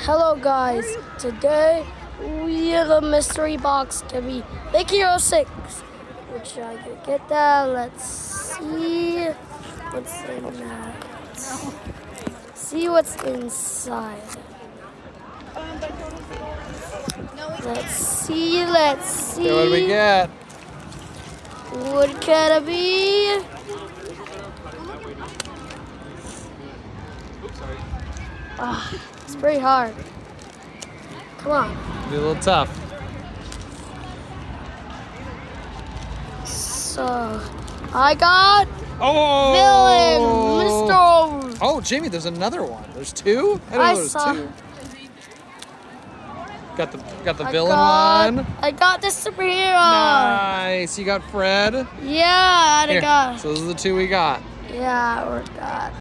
Hello guys, today we have a mystery box to be Big Hero 6, which I could get that. Let's see what's in that. See what's inside. Let's see. Okay, what do we get? What can it be? It's pretty hard. Come on. Be a little tough. So, I got Oh! Villain, Mr. Oh, Jamie, there's another one. There's two? I didn't know there was two. Got the villain one. I got the superhero. Nice. You got Fred? Yeah, I Here. got. So those are the two we got. Yeah, we got.